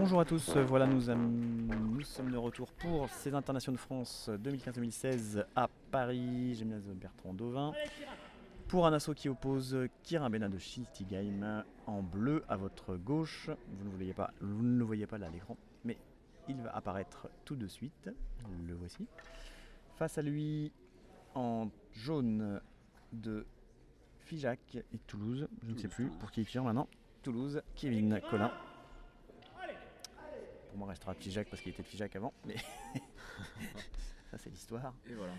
Bonjour à tous, voilà nous sommes de retour pour ces internationaux de France 2015-2016 à Paris, gymnase Bertrand Dauvin, pour un assaut qui oppose Kirin Bena de Schiltigheim en bleu à votre gauche. Vous ne le voyez pas là à l'écran, mais il va apparaître tout de suite, le voici. Face à lui en jaune de Figeac et Toulouse, je ne sais plus pour qui il tire maintenant, Toulouse, Kevin Collin. Pour moi, restera Figeac parce qu'il était de Figeac avant, mais ça c'est l'histoire. Et voilà.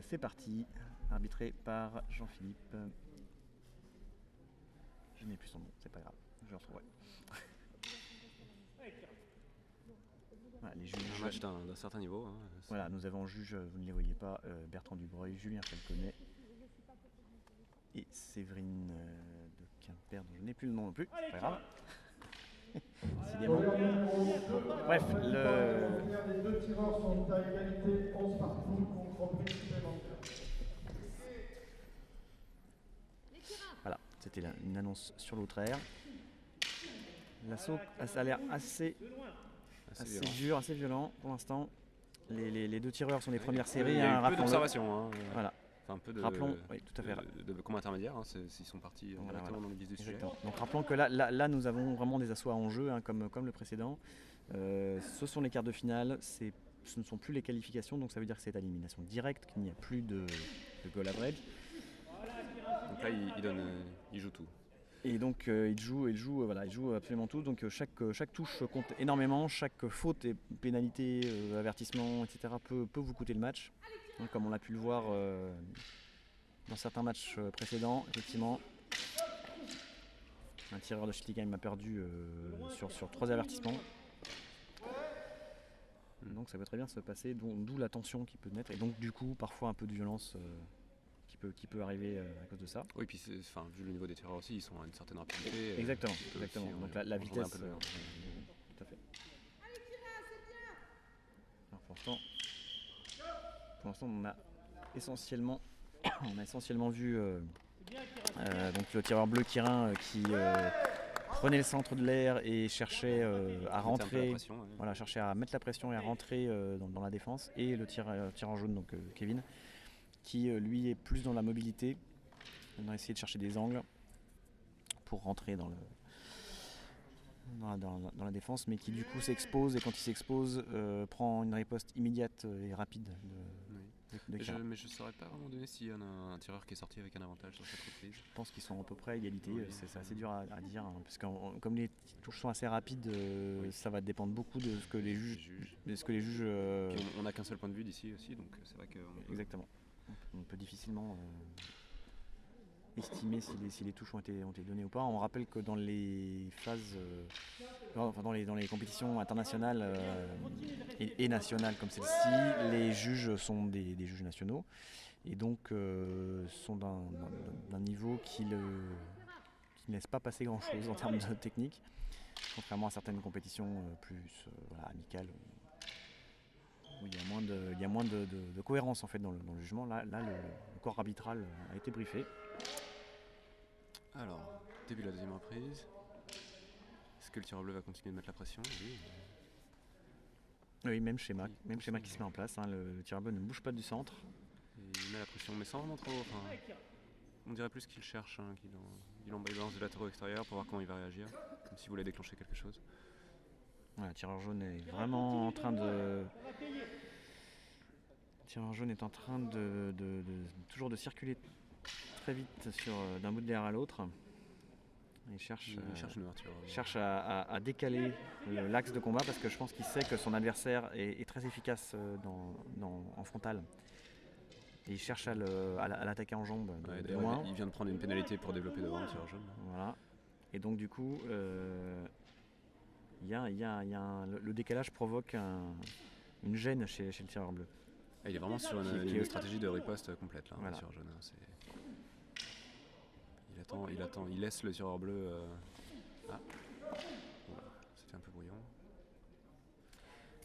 C'est parti, arbitré par Jean-Philippe. Je n'ai plus son nom, c'est pas grave, je le retrouverai. Voilà, les juges. Un match d'un certain niveau. Hein, voilà, nous avons en juge, vous ne les voyez pas, Bertrand Dubreuil, Julien Falconet et Séverine de Quimper, dont je n'ai plus le nom non plus, c'est pas grave. Décidément. Bref, les deux tireurs sont à égalité, 11 partout contre prix supplémentaire. Voilà, c'était une annonce sur l'autre air. L'assaut, ça a l'air assez dur, assez violent pour l'instant. Les deux tireurs sont des premières séries. Il y a eu peu rappelons-le. d'observation. Voilà. Enfin, un peu de, rappelons, oui, tout à fait. de combat intermédiaire, hein, ils sont partis directement dans le vif du sujet. Donc rappelons que là nous avons vraiment des assauts en jeu, hein, comme le précédent. Ce sont les quarts de finale, ce ne sont plus les qualifications, donc ça veut dire que c'est à élimination directe, qu'il n'y a plus de goal average. Donc là il joue tout. Et donc il joue absolument tout. Donc chaque touche compte énormément, chaque faute et pénalité, avertissement, etc. peut vous coûter le match. Donc, comme on a pu le voir dans certains matchs précédents, effectivement, un tireur de Schiltigheim a perdu sur 3 avertissements. Donc ça peut très bien se passer, d'où la tension qui peut naître et donc du coup parfois un peu de violence qui peut arriver à cause de ça. Oui, puis vu le niveau des tireurs aussi, ils sont à une certaine rapidité. Exactement. Aussi, donc la vitesse. Tout à fait. Alors, pour l'instant, on a essentiellement vu donc le tireur bleu Kirin qui prenait le centre de l'air et cherchait à rentrer, cherchait à mettre la pression et à rentrer dans la défense, et le tireur jaune, donc Kevin, qui lui est plus dans la mobilité, dans essayer de chercher des angles pour rentrer dans la défense, mais qui du coup s'expose, et quand il s'expose prend une riposte immédiate et rapide de Kirin. Mais je ne saurais pas vraiment donner s'il y a un tireur qui est sorti avec un avantage sur cette reprise. Je pense qu'ils sont à peu près à égalité, oui, c'est assez dur à dire, hein, parce que comme les touches sont assez rapides, ça va dépendre beaucoup de ce que les juges. On n'a qu'un seul point de vue d'ici aussi, donc c'est vrai que. Exactement. On peut difficilement estimer si les touches ont été données ou pas. On rappelle que dans les phases, dans les compétitions internationales et nationales comme celle-ci, les juges sont des juges nationaux et donc sont d'un niveau qui ne laisse pas passer grand-chose en termes de technique, contrairement à certaines compétitions plus amicales. Où il y a moins de cohérence en fait dans le jugement. Là le corps arbitral a été briefé. Alors, début de la deuxième reprise. Est-ce que le tireur bleu va continuer de mettre la pression? Oui, même schéma qui se met en place. Hein. Le tireur bleu ne bouge pas du centre. Et il met la pression, mais sans vraiment trop. On dirait plus qu'il cherche, qu'il balance de latéraux extérieurs pour voir comment il va réagir, comme s'il voulait déclencher quelque chose. Voilà, le tireur jaune est vraiment en train de. Le tireur jaune est en train toujours de circuler très vite d'un bout de l'air à l'autre. Il cherche une ouverture. Cherche à décaler l'axe de combat, parce que je pense qu'il sait que son adversaire est très efficace en frontal. Et il cherche à l'attaquer en jambe de loin. Il vient de prendre une pénalité pour développer devant le tireur jaune. Voilà. Et donc du coup, le décalage provoque une gêne chez le tireur bleu. Il est vraiment sur une stratégie de riposte complète là, le tireur jaune. Il attend, il laisse le tireur bleu. C'était un peu brouillon.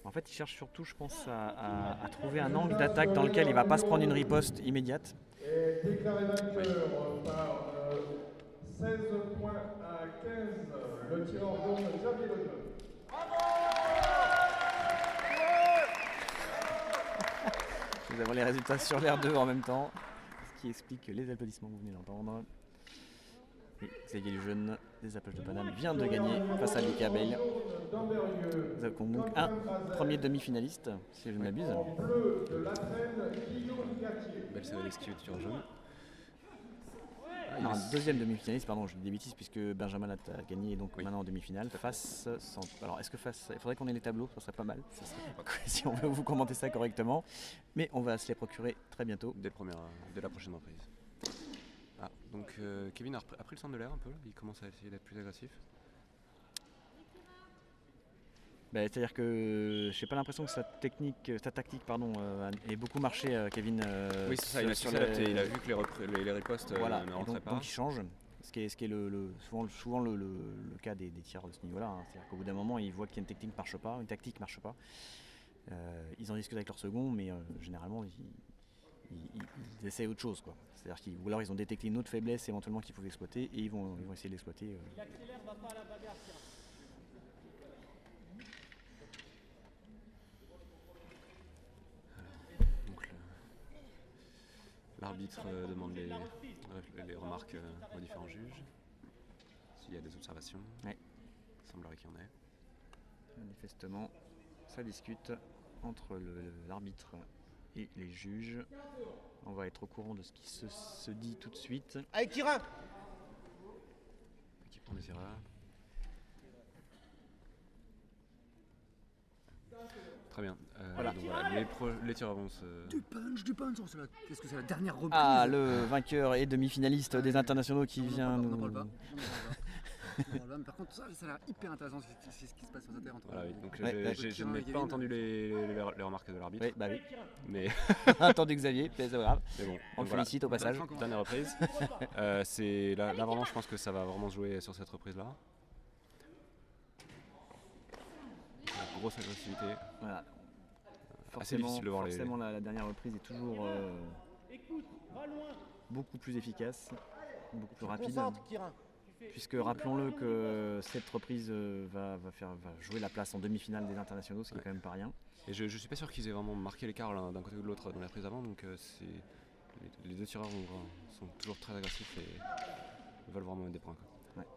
En fait, il cherche surtout, je pense, à trouver un angle d'attaque dans lequel il ne va pas se prendre une riposte immédiate. Et déclaré vainqueur par 16 points à 15. Le tireur jaune, Xavier Lejeune. Nous avons les résultats sur l'air 2 en même temps, ce qui explique les applaudissements que vous venez d'entendre. Et Xavier Lejeune des Appalaches de Paname vient de gagner face à Mika Bale. Nous avons donc un premier demi-finaliste, si je ne m'abuse. Belle série d'esquive tir jaune. Non, deuxième demi-finaliste, pardon, je dis des bêtises puisque Benjamin a gagné donc maintenant en demi-finale face. Alors est-ce que face. Il faudrait qu'on ait les tableaux, ça serait pas mal. Ça serait si on veut vous commenter ça correctement. Mais on va se les procurer très bientôt. Dès la prochaine reprise. Ah, donc Kevin a pris le centre de l'air un peu, il commence à essayer d'être plus agressif. C'est-à-dire que j'ai pas l'impression que sa tactique ait beaucoup marché, Kevin. Oui, c'est ça, il a su s'adapter, il a vu que les ripostes voilà, ne rentraient pas. Donc il change, ce qui est souvent le cas des tireurs de ce niveau-là. Hein. C'est-à-dire qu'au bout d'un moment, ils voient qu'il y a une tactique marche pas. Ils en discutent avec leur second, mais généralement, ils essaient autre chose, quoi. C'est-à-dire ou alors ils ont détecté une autre faiblesse éventuellement qu'ils pouvaient exploiter et ils vont essayer de l'exploiter. Il accélère, va pas à la bagarre. L'arbitre demande les remarques aux différents juges, s'il y a des observations. Ouais. Il semblerait qu'il y en ait. Manifestement, ça discute entre l'arbitre et les juges. On va être au courant de ce qui se dit tout de suite. Allez, Kirin! Équipement des tireurs. Très bien. Voilà. Donc voilà, les tireurs vont se... Du punch, qu'est-ce que c'est la dernière reprise? Ah, le vainqueur et demi-finaliste des internationaux qui vient On nous... n'en parle pas. Mais par contre, ça a l'air hyper intéressant, c'est ce qui se passe sur la terre. Voilà, oui. Donc Ouais, je n'ai pas entendu les remarques de l'arbitre. Oui, bah oui. Mais, Entendu Xavier, c'est pas grave. mais bon, On le félicite au passage. Dernière reprise. Là vraiment, je pense que ça va vraiment se jouer sur cette reprise-là. Grosse agressivité. Voilà. Assez difficile de voir forcément la dernière reprise est toujours beaucoup plus efficace, beaucoup plus rapide. Puisque rappelons-le que cette reprise va jouer la place en demi-finale des internationaux, ce qui est quand même pas rien. Et je suis pas sûr qu'ils aient vraiment marqué l'écart d'un côté ou de l'autre dans les reprises avant, donc les deux tireurs sont toujours très agressifs et veulent vraiment mettre des points, quoi. Ouais.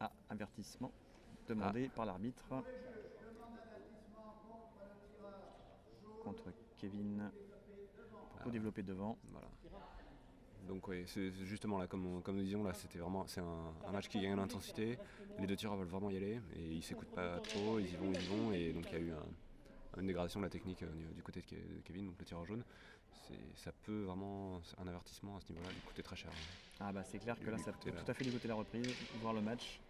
Ah, avertissement demandé par l'arbitre contre Kevin pour développer devant. Voilà. Donc oui, c'est justement là, comme nous disions, là, c'est un match qui gagne en intensité. Les deux tireurs veulent vraiment y aller et ils s'écoutent pas trop, ils y vont et donc il y a eu une dégradation de la technique du côté de Kevin, donc le tireur jaune. Ça peut vraiment, un avertissement à ce niveau-là, lui coûter très cher. Ah bah c'est clair que là ça peut tout à fait dégoûter la reprise, voir le match.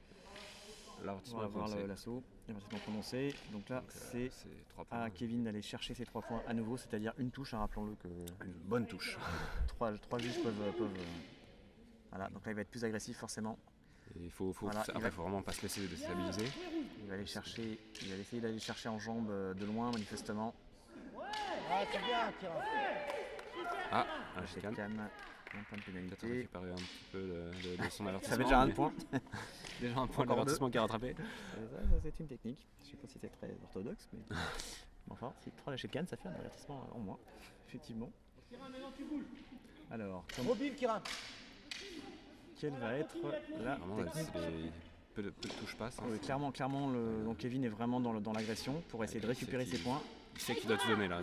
On va voir l'assaut, l'avertissement prononcé. Donc là, c'est à Kevin d'aller chercher ses 3 points à nouveau, c'est-à-dire une touche, hein, rappelons-le que une bonne touche. 3 juges peuvent voilà, donc là il va être plus agressif forcément. Et il faut vraiment pas se laisser déstabiliser. Il va essayer d'aller chercher en jambe de loin manifestement. Ah, c'est bien, Kirin. Ah, un chicane. Un point de Peut-être pénalité. récupérer un petit peu de son avertissement. Ça fait déjà un point. Déjà un point d'avertissement qui est rattrapé. Ça, c'est une technique. Je sais pas si c'est très orthodoxe, mais enfin, si 3 lâchers de canne, ça fait un avertissement en moins, effectivement. Alors, Mobile, Kirin. quelle va être la technique? Peu de touches passent. Oui, clairement, donc Kevin est vraiment dans l'agression pour essayer de récupérer ses points. Il sait qu'il doit tout donner là.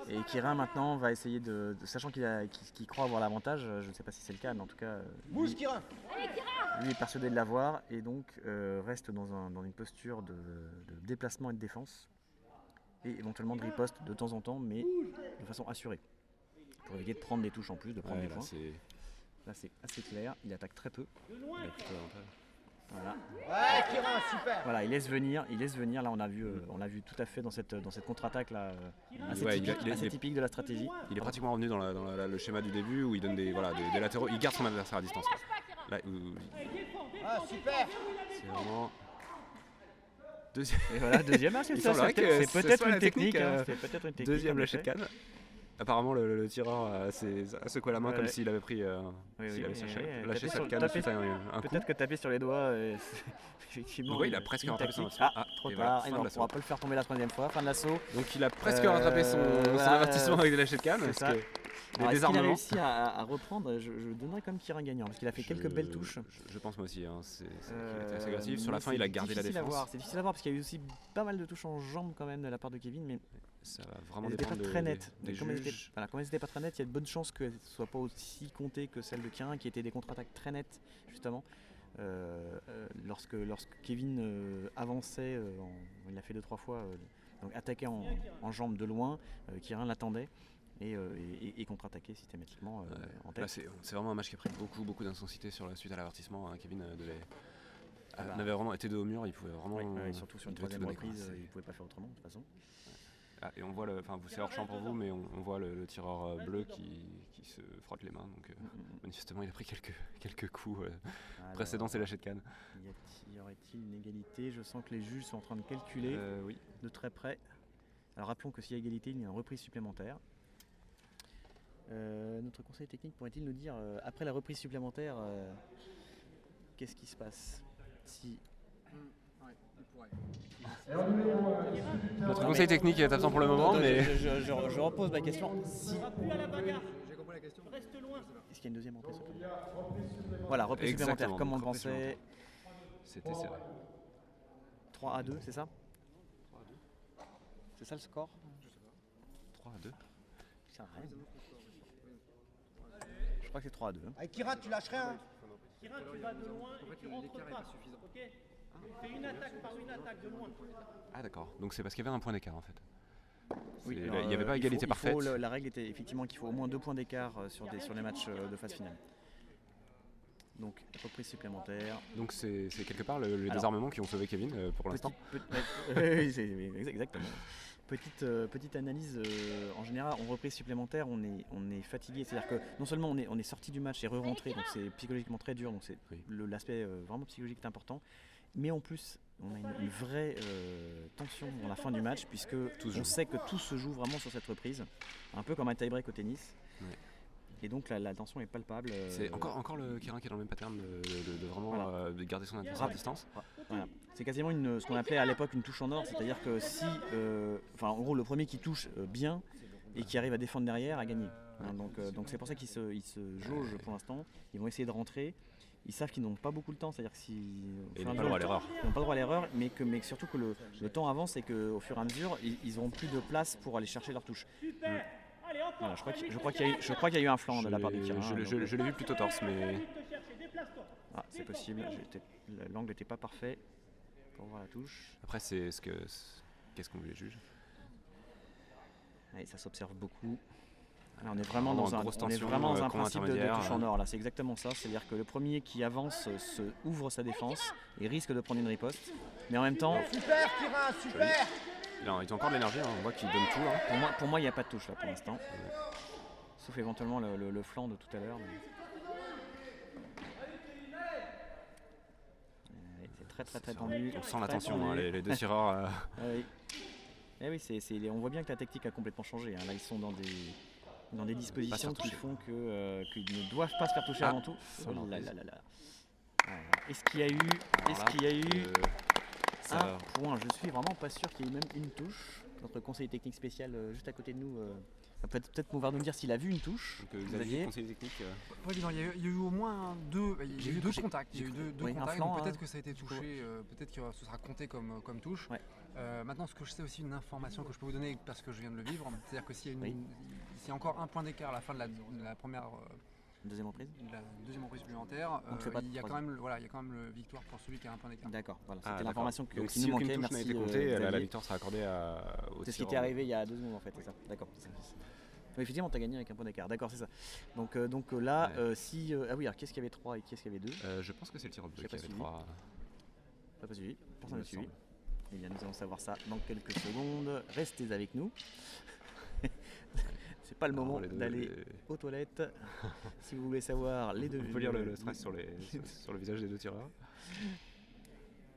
Et Kirin maintenant va essayer sachant qu'il croit avoir l'avantage, je ne sais pas si c'est le cas, mais en tout cas, Mousse, Kirin. lui est persuadé de l'avoir et donc reste dans une posture de déplacement et de défense et éventuellement de riposte de temps en temps, mais de façon assurée pour éviter de prendre des touches en plus, de prendre des points. Là c'est assez clair, il attaque très peu. Il a plutôt l'avantage. Voilà. Ouais, Kirin, super. Voilà, il laisse venir. Là, on a vu tout à fait dans cette contre-attaque là, assez typique de la stratégie. Il est pratiquement revenu dans le schéma du début où il donne des latéraux. Il garde son adversaire à distance. Là, Ah, super. c'est vraiment Et voilà, deuxième. C'est peut-être une technique. Deuxième lâcher de canne. Apparemment, le tireur a secoué la main comme Ouais. s'il avait pris, Oui, s'il avait oui, lâché oui, lâché taper sa sur- canne taper- suite à un coup. Peut-être que taper sur les doigts, effectivement. Oui, il a presque une rattrapé son tactique. tir. Ah, Ah, trop et voilà, tard. fin Et de non, on l'assaut. pourra pas le faire tomber la 3e fois. Fin de l'assaut. Donc il a presque rattrapé son voilà, avertissement avec des lâchers de canne. c'est Parce ça. que Alors, les est-ce qu'il a désarmements. réussi à reprendre je donnerais comme Kirin gagnant parce qu'il a fait quelques belles touches. Je pense moi aussi. Hein, c'est qu'il était assez agressif. Sur la Mais fin, il a c'est gardé la difficile à défense. voir, c'est difficile à voir parce qu'il y a eu aussi pas mal de touches en jambes quand même de la part de Kevin, mais Ça va vraiment elles n'étaient pas dépendre très nettes. des Comme elles juges. n'étaient pas très nettes, il y a de bonnes chances qu'elles ne soient pas aussi comptées que celles de Kirin qui étaient des contre-attaques très nettes justement. Lorsque Kevin avançait, il l'a fait 2-3 fois, donc attaquait en jambes de loin, Kirin l'attendait et contre-attaquait systématiquement en Là, tête. c'est vraiment un match qui a pris beaucoup d'intensité sur la suite à l'avertissement. Hein. Kevin bah. avait vraiment été dos au mur. Il pouvait vraiment. Ouais, surtout sur il une devait tout 3e donner, quoi. reprise, il ne pouvait pas faire autrement de toute façon. Ah, et on voit c'est hors champ pour vous, mais on voit le tireur bleu qui se frotte les mains. Donc manifestement, il a pris quelques coups précédents, c'est lâché de canne. Y aurait-il une égalité? Je sens que les juges sont en train de calculer Oui. de très près. Alors rappelons que s'il y a égalité, il y a une reprise supplémentaire. Notre conseil technique pourrait-il nous dire, après la reprise supplémentaire, qu'est-ce qui se passe si... Ouais, il pourrait. Et en numéro 1, issu du terrain, Notre conseil technique est absent pour le moment, mais Je repose ma question. Si... J'ai compris la question. Est-ce qu'il y a une deuxième reprise il y a reprise supplémentaire. Voilà, reprise supplémentaire, Exactement, comme on le reprise pensait. c'était serré. 3-2, c'est ça? C'est ça le score? 3-2. Ça a rien. Je crois que c'est 3-2. Avec Kira, tu lâches rien. Kirin, tu vas de loin En et fait, tu rentres l'écart est pas. pas suffisant. Ok. Fais une attaque par une attaque de loin. Ah d'accord. Donc c'est parce qu'il y avait un point d'écart en fait. Oui, Il n'y avait pas égalité parfaite. La règle était effectivement qu'il faut au moins 2 points d'écart sur les matchs de phase finale. Donc, reprise supplémentaire. Donc c'est quelque part les désarmements qui ont sauvé Kevin pour l'instant. Oui, exactement. Petite analyse, en général, en reprise supplémentaire, on est fatigué. C'est-à-dire que non seulement on est sorti du match et re-rentré, donc c'est psychologiquement très dur, donc c'est Oui. l'aspect vraiment psychologique est important. Mais en plus, on a une vraie tension dans la fin du match, puisque on sait que tout se joue vraiment sur cette reprise, un peu comme un tie-break au tennis. Ouais. Et donc la tension est palpable. C'est encore le Kirin qui est dans le même pattern de vraiment Voilà. de garder son adversaire à distance. Voilà. C'est quasiment ce qu'on appelait à l'époque une touche en or, c'est-à-dire que si, en gros, le premier qui touche bien et qui arrive à défendre derrière a gagné. Hein, donc c'est pour ça qu'ils se jaugent pour l'instant. Ils vont essayer de rentrer. Ils savent qu'ils n'ont pas beaucoup de temps, c'est-à-dire que Et ils n'ont pas le droit à l'erreur. Ils n'ont pas le droit à l'erreur, mais surtout que le temps avance et qu'au fur et à mesure, ils n'auront plus de place pour aller chercher leur touche. Super. Allez, encore. Voilà, je crois qu'il y a eu un flanc de la part de Kirin. Je l'ai vu plutôt torse, mais Te chercher, déplace-toi. Ah, c'est possible, l'angle n'était pas parfait pour voir la touche. après qu'est-ce qu'on les juge. Allez, ça s'observe beaucoup. Là, on est vraiment Vraiment dans un, grosse on est tension, vraiment dans un combat principe de intermédiaire. touche en or. Là, c'est exactement ça. C'est-à-dire que le premier qui avance ouvre sa défense et risque de prendre une riposte. Mais en même temps, Super, Kira, super. Il a encore de l'énergie, hein. On voit qu'il donne tout. Hein. pour moi, il n'y a pas de touche là pour l'instant. Sauf éventuellement le flanc de tout à l'heure. C'est très tendu. On sent Très la tension, tendu. hein, les deux tireurs. Ah oui. Eh oui, on voit bien que la technique a complètement changé. Hein. Là, ils sont dans des dispositions qui toucher. font qu'ils ne doivent pas se faire toucher Ah, avant tout. ça Oh m'a là empêché. là là là. Voilà. Est-ce qu'il y a eu Ça un va. point? Je suis vraiment pas sûr qu'il y ait eu même une touche. Notre conseiller technique spécial juste à côté de nous va peut-être pouvoir nous dire s'il a vu une touche. Donc, Xavier, conseiller technique. Ouais, non, il y a eu au moins deux contacts. Il y a eu deux oui, un contacts, flanc, donc peut-être hein, que ça a été touché, peut-être que ce sera compté comme touche. Ouais. Maintenant, ce que je sais aussi, une information que je peux vous donner parce que je viens de le vivre, c'est-à-dire que s'il y a encore un point d'écart à la fin de la première, Deuxième reprise. la deuxième reprise supplémentaire, On ne fait pas de il y a quand troisième. même le victoire pour celui qui a un point d'écart. D'accord, voilà, Ah, c'était d'accord. l'information Donc qui si nous aucune manquait. touche n'a Merci. été comptée, la Xavier. victoire sera accordée au C'est ce qui tireur. était arrivé il y a 2 secondes en fait, c'est ça. D'accord. Oui, effectivement, tu as gagné avec un point d'écart. D'accord, c'est ça. Donc là, Ouais. si. Ah oui, alors qu'est-ce qu'il y avait 3 et qu'est-ce qu'il y avait 2? Je pense que c'est le tireur bleu J'ai qui pas avait suivi. 3. Pas suivi. Personne me n'a suivi. semble. Eh bien, nous allons savoir ça dans quelques secondes. Restez avec nous. C'est pas le moment d'aller aux toilettes. Si vous voulez savoir les deux. On peut lire le stress sur le visage des deux tireurs.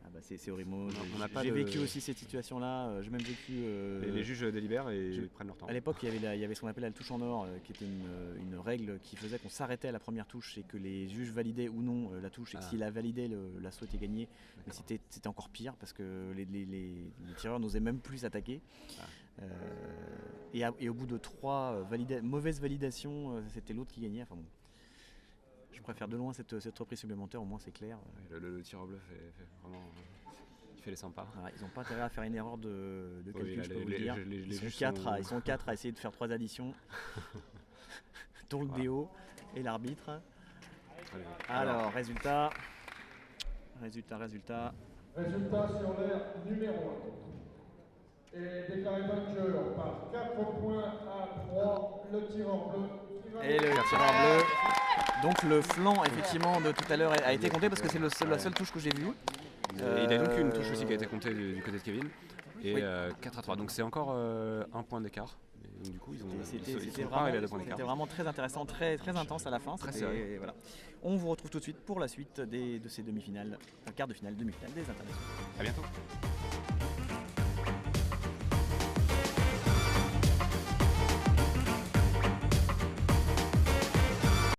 Ah bah c'est horrible. Moi, On n'a pas j'ai de- vécu aussi cette situation-là. J'ai même vécu. Les juges délibèrent et je- prennent leur temps. À l'époque, il y avait ce qu'on appelait la touche en or, qui était une règle qui faisait qu'on s'arrêtait à la première touche et que les juges validaient ou non la touche. Et que Ah. s'il a validé, l'assaut était gagné. Mais c'était encore pire parce que les tireurs n'osaient même plus s'attaquer. Ah. Et au bout de 3 mauvaises validations, c'était l'autre qui gagnait. Enfin bon. Je préfère de loin cette reprise supplémentaire, au moins c'est clair. Le tir au bluff fait vraiment. Il fait les sympas. Voilà, ils n'ont pas intérêt à faire une erreur de calcul, Oui, là, je peux vous les- le dire. les Ils sont juges 4 sont- ils sont 4 à essayer de faire 3 additions, dont le Voilà. DO et l'arbitre. Très bien. Alors, résultat. Résultat sur l'air numéro 1. Et déclaré vainqueur par 4 points à 3, le tireur bleu. Et le tireur bleu. Donc le flanc effectivement de tout à l'heure a été compté parce que c'est la seule touche que j'ai vue. Il y a donc une touche aussi qui a été comptée du côté de Kevin. Et Oui. 4-3. Donc c'est encore un point d'écart. Et donc, du coup, ils C'était sont pas arrivés à 2 points c'était d'écart. vraiment très intéressant, très intense à la fin. Très C'était- serré. voilà. On vous retrouve tout de suite pour la suite de ces demi-finales, quart de finale, demi-finale des internationaux. À bientôt.